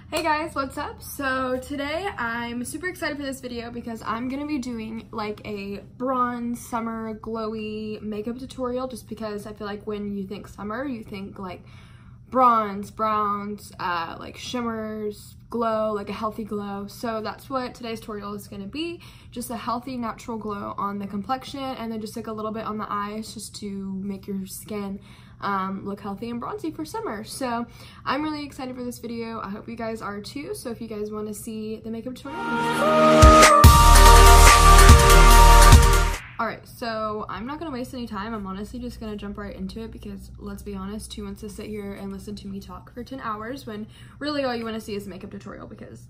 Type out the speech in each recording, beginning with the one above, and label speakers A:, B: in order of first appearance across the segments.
A: Hey guys, what's up? So today I'm super excited for this video because I'm gonna be doing like a bronze summer glowy makeup tutorial, just because I feel like when you think summer you think like bronze, browns, like shimmers, glow, like a healthy glow. So that's what today's tutorial is going to be, just a healthy natural glow on the complexion, and then just like a little bit on the eyes just to make your skin look healthy and bronzy for summer. So I'm really excited for this video. I hope you guys are too. So if you guys want to see the makeup tutorial, alright, so I'm not going to waste any time. I'm honestly just going to jump right into it because, let's be honest, who wants to sit here and listen to me talk for 10 hours when really all you want to see is a makeup tutorial, because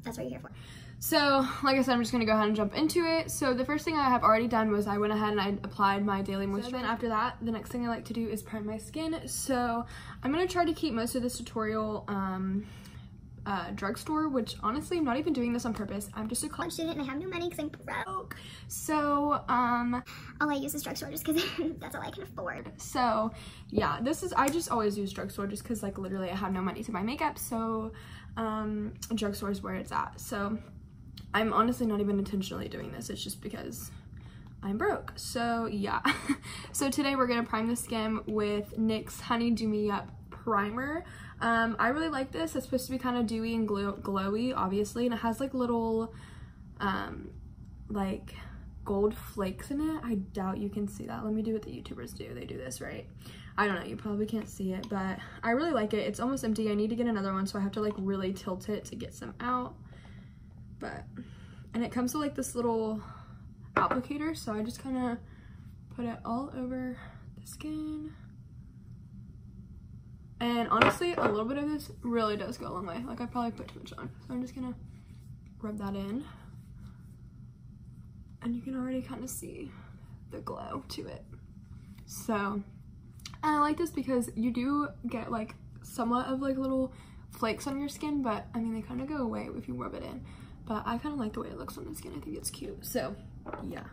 B: that's what you're here for.
A: So, like I said, I'm just going to go ahead and jump into it. So the first thing I have already done was I went ahead and I applied my daily moisturizer. So then after that, the next thing I like to do is prime my skin. So I'm going to try to keep most of this tutorial drugstore, which honestly I'm not even doing this on purpose. I'm just a college student and I have no money because I'm broke. So
B: all I use is drugstore just because that's all I can afford.
A: So yeah, I just always use drugstore just because like literally I have no money to buy makeup, so drugstore is where it's at. So I'm honestly not even intentionally doing this, it's just because I'm broke. So yeah. So today we're gonna prime the skin with NYX Honey Do Me Up primer. I really like this. It's supposed to be kind of dewy and glowy, obviously, and it has like little like gold flakes in it. I doubt you can see that. Let me do what the YouTubers do. They do this, right? I don't know, you probably can't see it, but I really like it. It's almost empty. I need to get another one, so I have to like really tilt it to get some out. And it comes with like this little applicator, so I just kind of put it all over the skin. And honestly, a little bit of this really does go a long way. Like I probably put too much on. So I'm just gonna rub that in. And you can already kind of see the glow to it. So, and I like this because you do get like somewhat of like little flakes on your skin, but I mean, they kind of go away if you rub it in. But I kind of like the way it looks on the skin. I think it's cute. So yeah.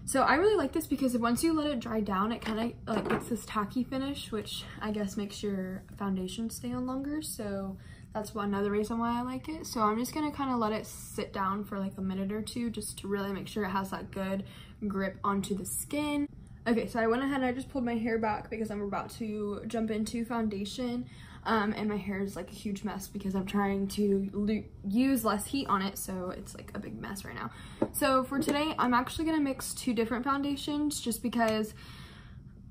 A: So I really like this because once you let it dry down, it kind of like gets this tacky finish, which I guess makes your foundation stay on longer. So that's another reason why I like it. So I'm just going to kind of let it sit down for like a minute or two just to really make sure it has that good grip onto the skin. Okay, so I went ahead and I just pulled my hair back because I'm about to jump into foundation. And my hair is like a huge mess because I'm trying to use less heat on it, so it's like a big mess right now. So for today, I'm actually gonna mix two different foundations just because,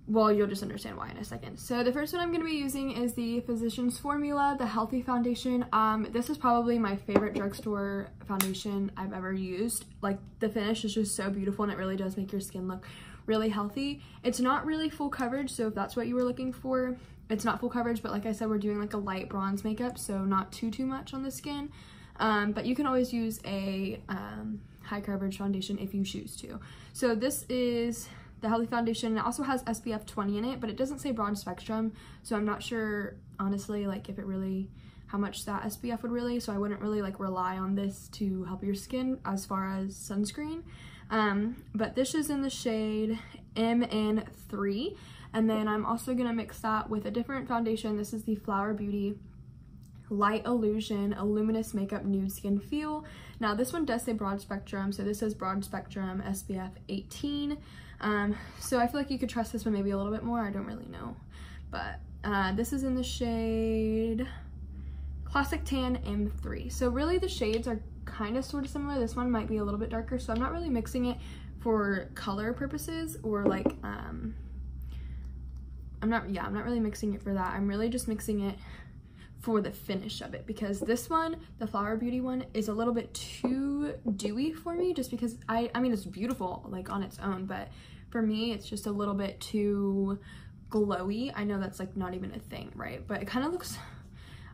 A: well, you'll just understand why in a second. So the first one I'm gonna be using is the Physicians Formula, the Healthy Foundation. This is probably my favorite drugstore foundation I've ever used. Like the finish is just so beautiful and it really does make your skin look really healthy. It's not really full coverage, so if that's what you were looking for, it's not full coverage, but like I said, we're doing like a light bronze makeup, so not too much on the skin. But you can always use a high coverage foundation if you choose to. So this is the Healthy Foundation. It also has SPF 20 in it, but it doesn't say broad spectrum, so I'm not sure honestly like if it really, how much that SPF would really, so I wouldn't really like rely on this to help your skin as far as sunscreen. But this is in the shade MN3. And then I'm also gonna mix that with a different foundation. This is the Flower Beauty Light Illusion A Luminous Makeup Nude Skin Feel. Now this one does say broad spectrum, so this says broad spectrum SPF 18. So I feel like you could trust this one maybe a little bit more. I don't really know. But this is in the shade Classic Tan M3. So really the shades are kind of sort of similar. This one might be a little bit darker, so I'm not really mixing it for color purposes or like I'm not really mixing it for that. I'm really just mixing it for the finish of it, because this one, the Flower Beauty one, is a little bit too dewy for me, just because I mean it's beautiful like on its own, but for me it's just a little bit too glowy. I know that's like not even a thing, right? But it kind of looks,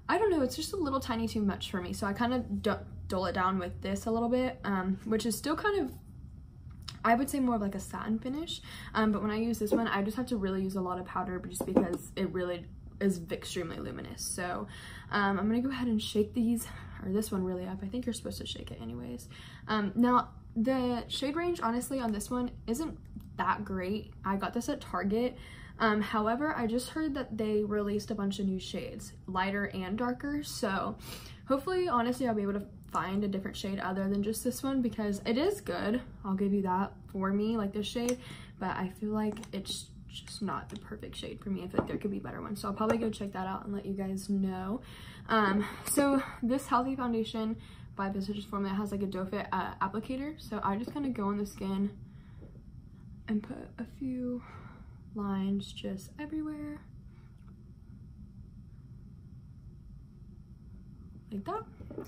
A: I don't know, it's just a little tiny too much for me. So I kind of dull it down with this a little bit, which is still kind of, I would say more of like a satin finish, but when I use this one, I just have to really use a lot of powder just because it really is extremely luminous. So I'm gonna go ahead and shake these, or this one really up. I think you're supposed to shake it anyways. Now the shade range honestly on this one isn't that great. I got this at Target. However, I just heard that they released a bunch of new shades, lighter and darker, so hopefully, honestly, I'll be able to find a different shade other than just this one, because it is good, I'll give you that, for me, like this shade, but I feel like it's just not the perfect shade for me. I feel like there could be better ones, so I'll probably go check that out and let you guys know. So this Healthy Foundation by Visage Formula has like a doe fit applicator, so I just kind of go on the skin and put a few lines just everywhere, like that.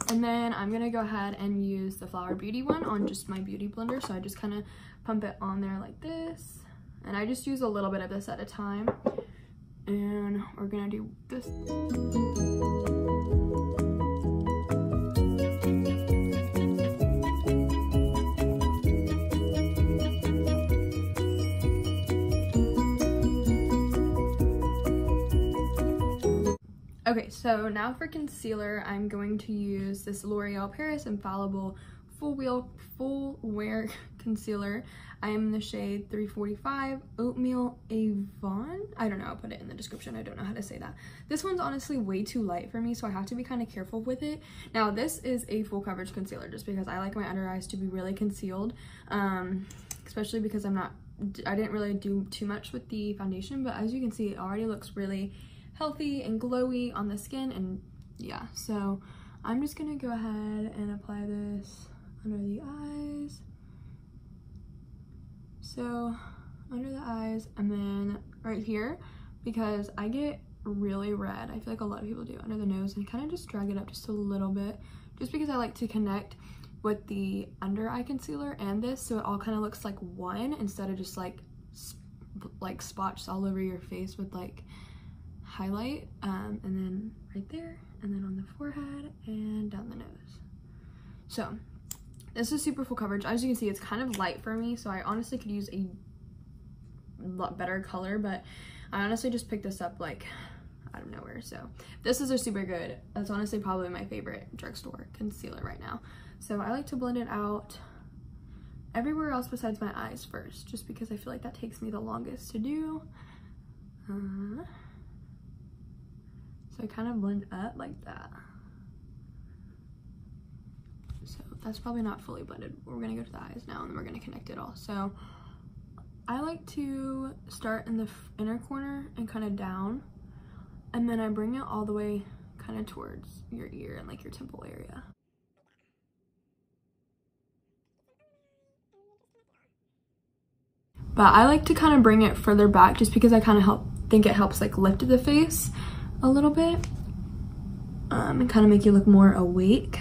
A: And then I'm gonna go ahead and use the Flower Beauty one on just my beauty blender, so I just kind of pump it on there like this, and I just use a little bit of this at a time, and we're gonna do this. Okay, so now for concealer, I'm going to use this L'Oreal Paris Infallible Full Wear Concealer. I am in the shade 345 Oatmeal Avon. I don't know, I'll put it in the description. I don't know how to say that. This one's honestly way too light for me, so I have to be kind of careful with it. Now, this is a full coverage concealer just because I like my under eyes to be really concealed, especially because I didn't really do too much with the foundation, but as you can see, it already looks really healthy and glowy on the skin, and yeah, so I'm just gonna go ahead and apply this under the eyes. So under the eyes, and then right here, because I get really red, I feel like a lot of people do, under the nose, and kind of just drag it up just a little bit, just because I like to connect with the under eye concealer and this, so it all kind of looks like one instead of just like spots all over your face with like highlight, and then right there, and then on the forehead and down the nose. So this is super full coverage. As you can see, it's kind of light for me, so I honestly could use a lot better color, but I honestly just picked this up like out of nowhere. So this is a super good, that's honestly probably my favorite drugstore concealer right now. So I like to blend it out everywhere else besides my eyes first, just because I feel like that takes me the longest to do. So I kind of blend up like that. So that's probably not fully blended. We're gonna go to the eyes now, and then we're gonna connect it all. So I like to start in the inner corner and kind of down, and then I bring it all the way kind of towards your ear and like your temple area. But I like to kind of bring it further back just because I kind of think it helps like lift the face a little bit, and kind of make you look more awake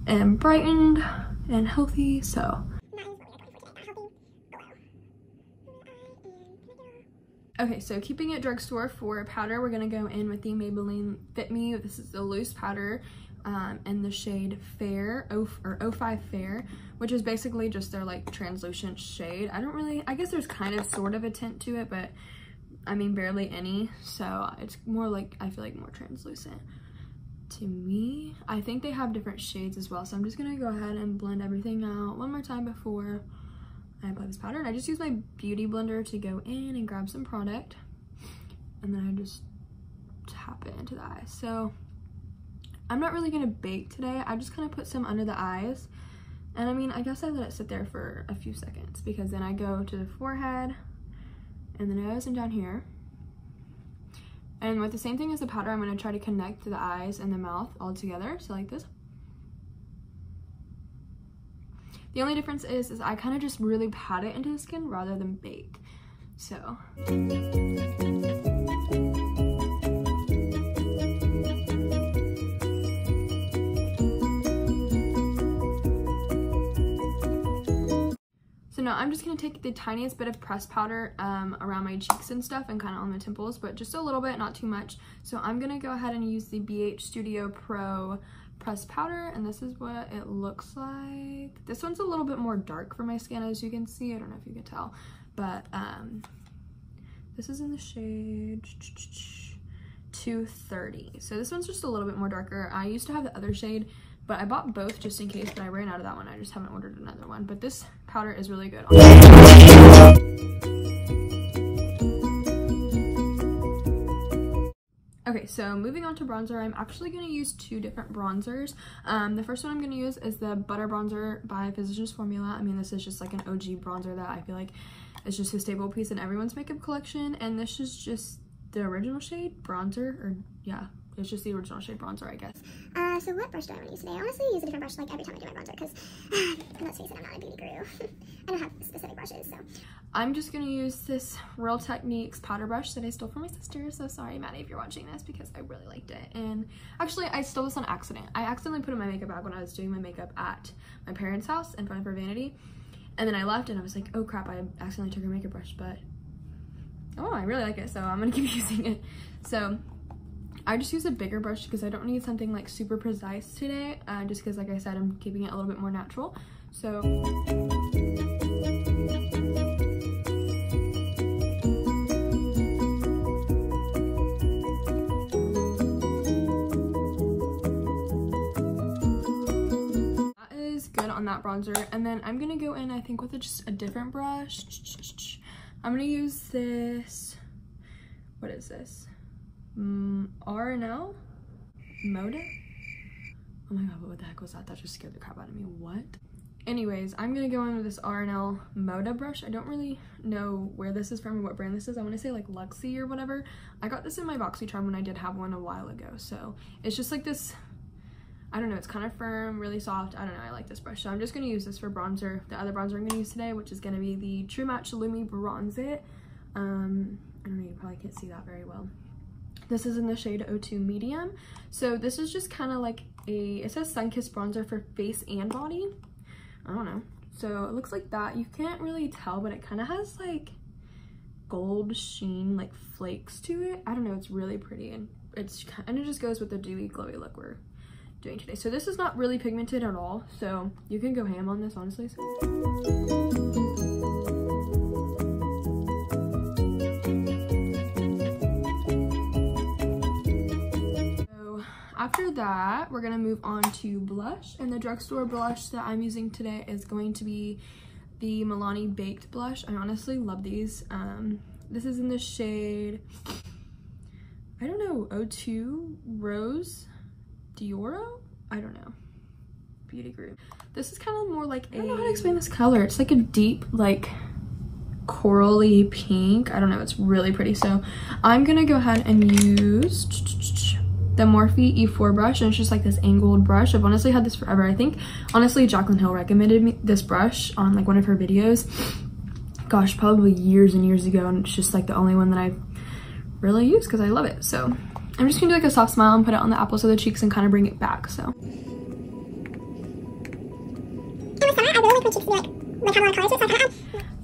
A: and brightened and healthy. So okay, so keeping it drugstore, for powder, we're gonna go in with the Maybelline Fit Me. This is the loose powder in the shade Fair, 05 Fair, which is basically just their like translucent shade. I guess there's kind of sort of a tint to it, but I mean barely any, so it's more like, I feel like more translucent to me. I think they have different shades as well, so I'm just gonna go ahead and blend everything out one more time before I apply this powder. And I just use my beauty blender to go in and grab some product, and then I just tap it into the eyes. So I'm not really gonna bake today. I just kind of put some under the eyes, and I mean, I guess I let it sit there for a few seconds, because then I go to the forehead and the nose and down here. And with the same thing as the powder, I'm going to try to connect the eyes and the mouth all together, so like this. The only difference is I kind of just really pat it into the skin rather than bake. So now I'm just going to take the tiniest bit of pressed powder around my cheeks and stuff, and kind of on the temples, but just a little bit, not too much. So I'm going to go ahead and use the BH Studio Pro pressed powder, and this is what it looks like. This one's a little bit more dark for my skin, as you can see. I don't know if you can tell, but this is in the shade 230. So this one's just a little bit more darker. I used to have the other shade, but I bought both just in case, but I ran out of that one. I just haven't ordered another one, but this powder is really good. Okay, so moving on to bronzer, I'm actually going to use two different bronzers. The first one I'm going to use is the Butter Bronzer by Physicians Formula. I mean, this is just like an OG bronzer that I feel like is just a staple piece in everyone's makeup collection. And this is just the original shade bronzer, or yeah, it's just the original shade bronzer, I guess.
B: So what brush do I want to use today? I honestly use a different brush like every time I do my bronzer because, let's face it, I'm not a beauty guru. I don't have specific brushes, so.
A: I'm just going to use this Real Techniques powder brush that I stole from my sister. So sorry, Maddie, if you're watching this, because I really liked it. And actually, I stole this on accident. I accidentally put it in my makeup bag when I was doing my makeup at my parents' house in front of her vanity. And then I left and I was like, oh crap, I accidentally took her makeup brush, but oh, I really like it, so I'm going to keep using it. So I just use a bigger brush because I don't need something like super precise today, just because, like I said, I'm keeping it a little bit more natural. So that is good on that bronzer. And then I'm gonna go in, I think, with just a different brush. I'm gonna use this, what is this? R&L Moda? Oh my god, what the heck was that? That just scared the crap out of me. What? Anyways, I'm gonna go in with this R&L Moda brush. I don't really know where this is from or what brand this is. I want to say like Luxie or whatever. I got this in my BoxyCharm when I did have one a while ago. So it's just like this, I don't know, it's kind of firm, really soft. I don't know, I like this brush. So I'm just gonna use this for bronzer. The other bronzer I'm gonna use today, which is gonna be the True Match Lumi Bronze It. I don't know, you probably can't see that very well. This is in the shade 02 Medium. So this is just kind of like it says Sunkissed bronzer for face and body. I don't know. So it looks like that. You can't really tell, but it kind of has like gold sheen, like flakes to it. I don't know, it's really pretty, and it just goes with the dewy glowy look we're doing today. So this is not really pigmented at all, so you can go ham on this, honestly. After that, we're gonna move on to blush, and the drugstore blush that I'm using today is going to be the Milani Baked blush. I honestly love these. This is in the shade, I don't know, 02 Rose Dioro? I don't know. Beauty Group. This is kind of more like I don't know how to explain this color. It's like a deep, like corally pink. I don't know, it's really pretty. So I'm gonna go ahead and use the Morphe E4 brush, and it's just like this angled brush. I've honestly had this forever. I think honestly Jaclyn Hill recommended me this brush on like one of her videos, gosh, probably years and years ago, and it's just like the only one that I've really used because I love it. So I'm just gonna do like a soft smile and put it on the apples of the cheeks and kind of bring it back. So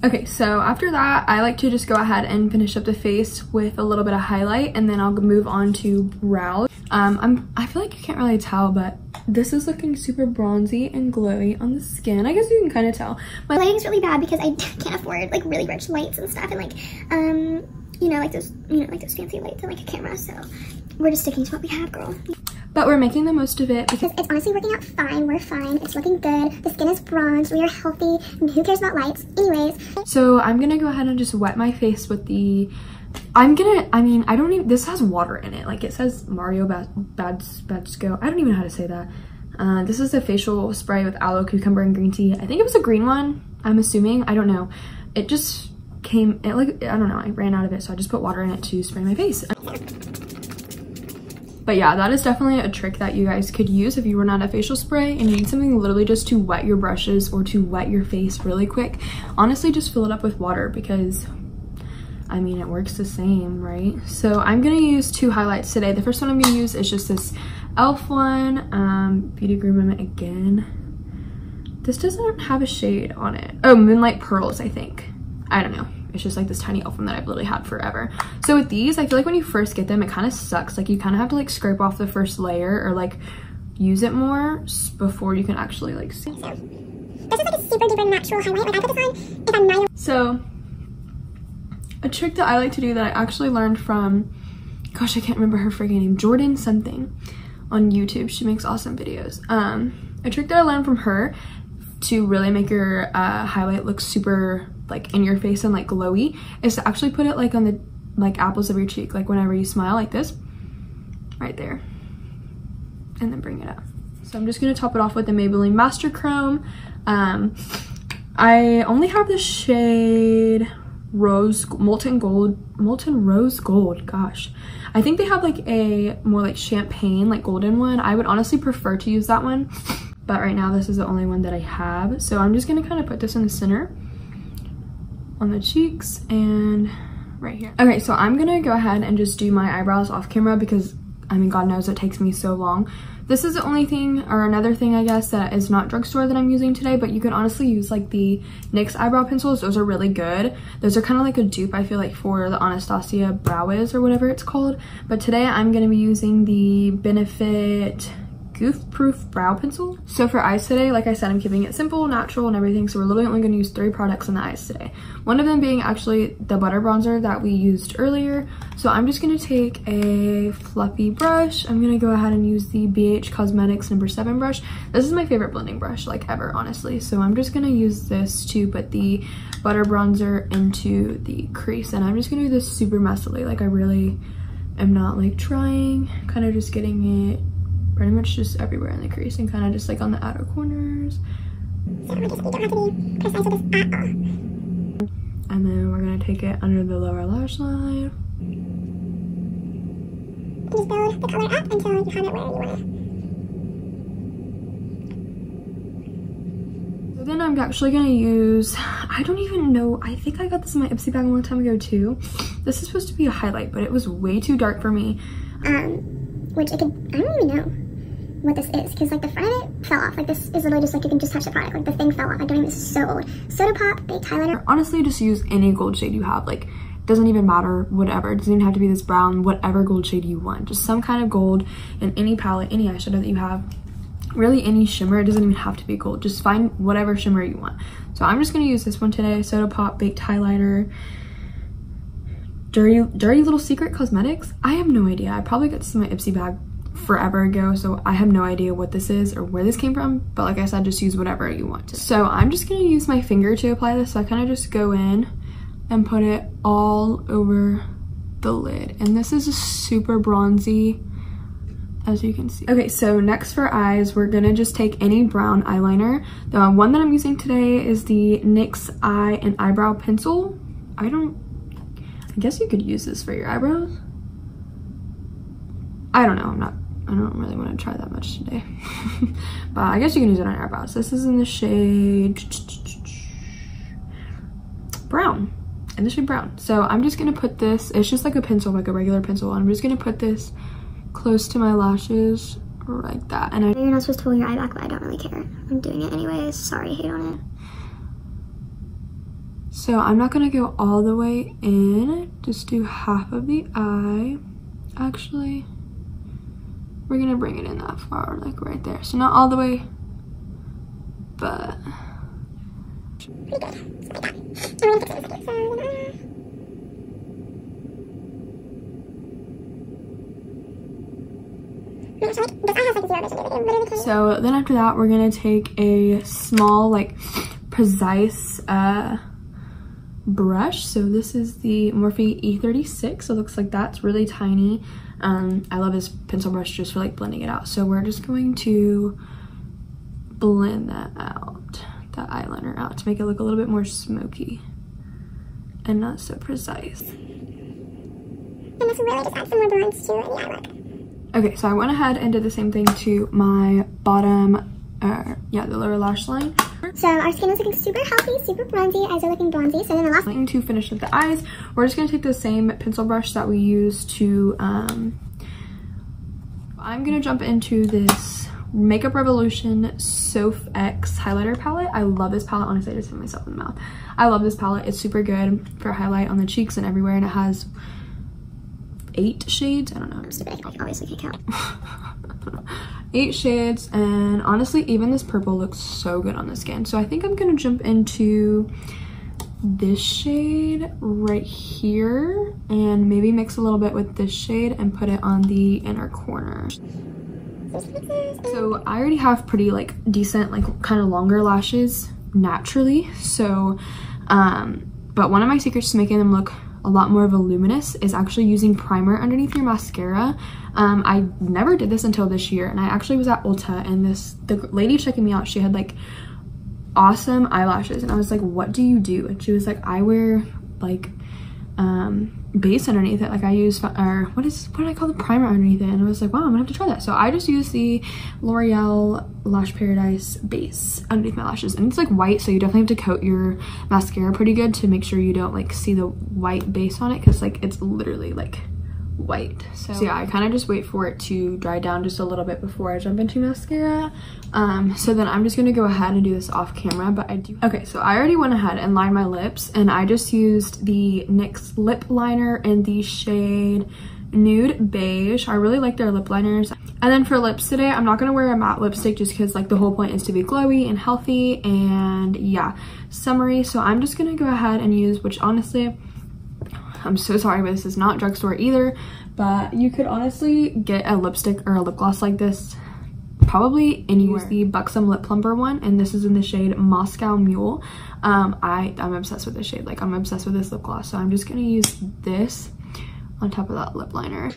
A: okay, so after that, I like to just go ahead and finish up the face with a little bit of highlight, and then I'll move on to brows. I feel like you can't really tell, but this is looking super bronzy and glowy on the skin. I guess you can kind of tell.
B: My lighting's really bad because I can't afford like really rich lights and stuff, and like you know, like those fancy lights and like a camera. So we're just sticking to what we have, girl.
A: But we're making the most of it
B: because it's honestly working out fine. We're fine. It's looking good. The skin is bronzed. We are healthy. And who cares about lights? Anyways.
A: So I'm gonna go ahead and just wet my face with the. This has water in it. Like it says Mario Badsco. I don't even know how to say that. This is a facial spray with aloe, cucumber, and green tea. I think it was a green one. I'm assuming. I don't know. It just came. I don't know. I ran out of it, so I just put water in it to spray my face. But yeah, that is definitely a trick that you guys could use if you run out of facial spray and you need something literally just to wet your brushes or to wet your face really quick. Honestly, just fill it up with water because, I mean, it works the same, right? So I'm gonna use two highlights today. The first one I'm gonna use is just this e.l.f. one, Beauty Guru again. This doesn't have a shade on it. Oh, Moonlight Pearls, I think. I don't know. It's just like this tiny e.l.f. one that I've literally had forever. So with these, I feel like when you first get them, it kind of sucks. Like you kind of have to like scrape off the first layer or like use it more before you can actually like see.
B: This is like a super duper natural highlight. Like I put this on if I'm not.
A: So a trick that I like to do that I actually learned from, gosh, I can't remember her freaking name, Jordan something on YouTube. She makes awesome videos. A trick that I learned from her to really make your highlight look super like in your face and like glowy is to actually put it like on the like apples of your cheek, like whenever you smile like this. right there, and then bring it up. So I'm just gonna top it off with the Maybelline Master Chrome. I only have the shade Molten Rose Gold. Gosh, I think they have like a more like champagne, like golden one. I would honestly prefer to use that one, but right now this is the only one that I have. So I'm just gonna kind of put this in the center on the cheeks and right here. Okay, so I'm gonna go ahead and just do my eyebrows off camera because I mean, God knows it takes me so long. This is the only thing, or another thing I guess, that is not drugstore that I'm using today, but you could honestly use like the NYX eyebrow pencils. Those are really good. Those are kind of like a dupe, I feel like, for the Anastasia Brow Wiz or whatever it's called. But today I'm going to be using the Benefit Goof Proof Brow Pencil. So for eyes today, like I said, I'm keeping it simple, natural, and everything. So we're literally only going to use 3 products in the eyes today. One of them being actually the butter bronzer that we used earlier. So I'm just going to take a fluffy brush. I'm going to go ahead and use the BH Cosmetics No. 7 brush. This is my favorite blending brush, like ever, honestly. So I'm just going to use this to put the butter bronzer into the crease. And I'm just going to do this super messily. Like, I really am not like trying, kind of just getting it pretty much just everywhere in the crease and kind of just like on the outer corners. And then we're gonna take it under the lower lash line.
B: Just build the color up until you have it where you want it.
A: So then I'm actually gonna use, I don't even know, I think I got this in my Ipsy bag a long time ago too. This is supposed to be a highlight, but it was way too dark for me.
B: Which I don't even know what this is, because like the front of it fell off. Like, this is literally just like you can just touch the product. Like, the thing fell off. I don't even, this is so old. Soda Pop Baked Highlighter.
A: Honestly, just use any gold shade you have. Like, doesn't even matter, whatever. It doesn't even have to be this brown, whatever gold shade you want. Just some kind of gold in any palette, any eyeshadow that you have. Really, any shimmer. It doesn't even have to be gold. Just find whatever shimmer you want. So I'm just gonna use this one today. Soda Pop Baked Highlighter. Dirty Little Secret Cosmetics. I have no idea. I probably got this in my Ipsy bag forever ago, so I have no idea what this is or where this came from, but like I said, just use whatever you want to. So I'm just gonna use my finger to apply this. So I kind of just go in and put it all over the lid, and this is super bronzy, as you can see. Okay, so next for eyes, we're gonna just take any brown eyeliner. The one that I'm using today is the NYX Eye and Eyebrow Pencil. I guess you could use this for your eyebrows. I don't know, I don't really want to try that much today. But I guess you can use it on your eyebrows. This is in the shade brown, in the shade brown. So I'm just gonna put this, it's just like a pencil, like a regular pencil. I'm just gonna put this close to my lashes like that. And
B: You're not supposed to pull your eye back, but I don't really care. I'm doing it anyways. Sorry, hate on it.
A: So I'm not gonna go all the way in, just do half of the eye. Actually, we're gonna bring it in that far, like right there. So not all the way, but
B: Pretty good.
A: So then after that, we're gonna take a small, like, precise brush. So this is the Morphe E36. So it looks like that. It's really tiny. I love this pencil brush just for like blending it out. So we're just going to blend that out, that eyeliner out, to make it look a little bit more smoky and not so precise.
B: And this really just adds some more bronze to the eye look.
A: Okay, so I went ahead and did the same thing to my bottom, the lower lash line.
B: So our skin is looking super healthy, super bronzy. Eyes are looking bronzy. So then the last
A: thing to finish with the eyes, we're just gonna take the same pencil brush that we used to, I'm gonna jump into this Makeup Revolution Soph X highlighter palette. I love this palette. Honestly, I just hit myself in the mouth. I love this palette. It's super good for highlight on the cheeks and everywhere, and it has 8 shades. I don't know.
B: I'm stupid. I obviously can't count.
A: 8 shades, and honestly, even this purple looks so good on the skin. So I think I'm gonna jump into this shade right here and maybe mix a little bit with this shade and put it on the inner corner. So I already have pretty like decent, like kind of longer lashes naturally. So, but one of my secrets to making them look a lot more voluminous is actually using primer underneath your mascara. I never did this until this year, and I actually was at Ulta, and the lady checking me out, she had like awesome eyelashes, and I was like, what do you do? And she was like, I wear like base underneath it, like I use, or what did I call the primer underneath it? And I was like, wow, I'm gonna have to try that. So I just use the L'Oreal Lash Paradise base underneath my lashes, and it's like white, so you definitely have to coat your mascara pretty good to make sure you don't like see the white base on it, because like it's literally like white. So yeah, I kind of just wait for it to dry down just a little bit before I jump into mascara. So then I'm just gonna go ahead and do this off camera, but I do. Okay, so I already went ahead and lined my lips, and I just used the NYX lip liner in the shade Nude Beige. I really like their lip liners. And then for lips today, I'm not gonna wear a matte lipstick just because like the whole point is to be glowy and healthy and yeah, summery. So I'm just gonna go ahead and use, which honestly, I'm so sorry, but this is not drugstore either, but you could honestly get a lipstick or a lip gloss like this probably anywhere. Use the Buxom Lip Plumper one, and this is in the shade Moscow Mule. I'm obsessed with this shade. Like, I'm obsessed with this lip gloss, so I'm just gonna use this on top of that lip liner.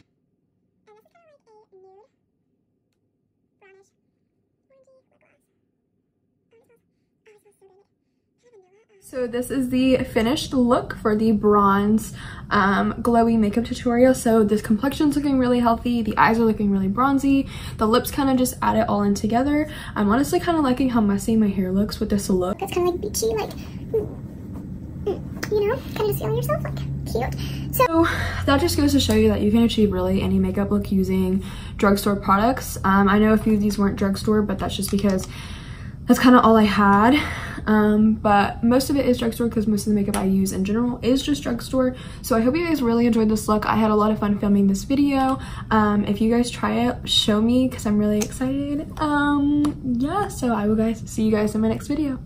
A: So this is the finished look for the bronze glowy makeup tutorial. So this complexion's looking really healthy, the eyes are looking really bronzy, the lips kind of just add it all in together. I'm honestly kind of liking how messy my hair looks with this look.
B: It's kind of like beachy, like, you know, kind of just feeling yourself, like, cute.
A: So that just goes to show you that you can achieve really any makeup look using drugstore products. I know a few of these weren't drugstore, but that's just because that's kind of all I had. But most of it is drugstore because most of the makeup I use in general is just drugstore. So I hope you guys really enjoyed this look. I had a lot of fun filming this video. If you guys try it, show me because I'm really excited. Yeah, so I will see you guys in my next video.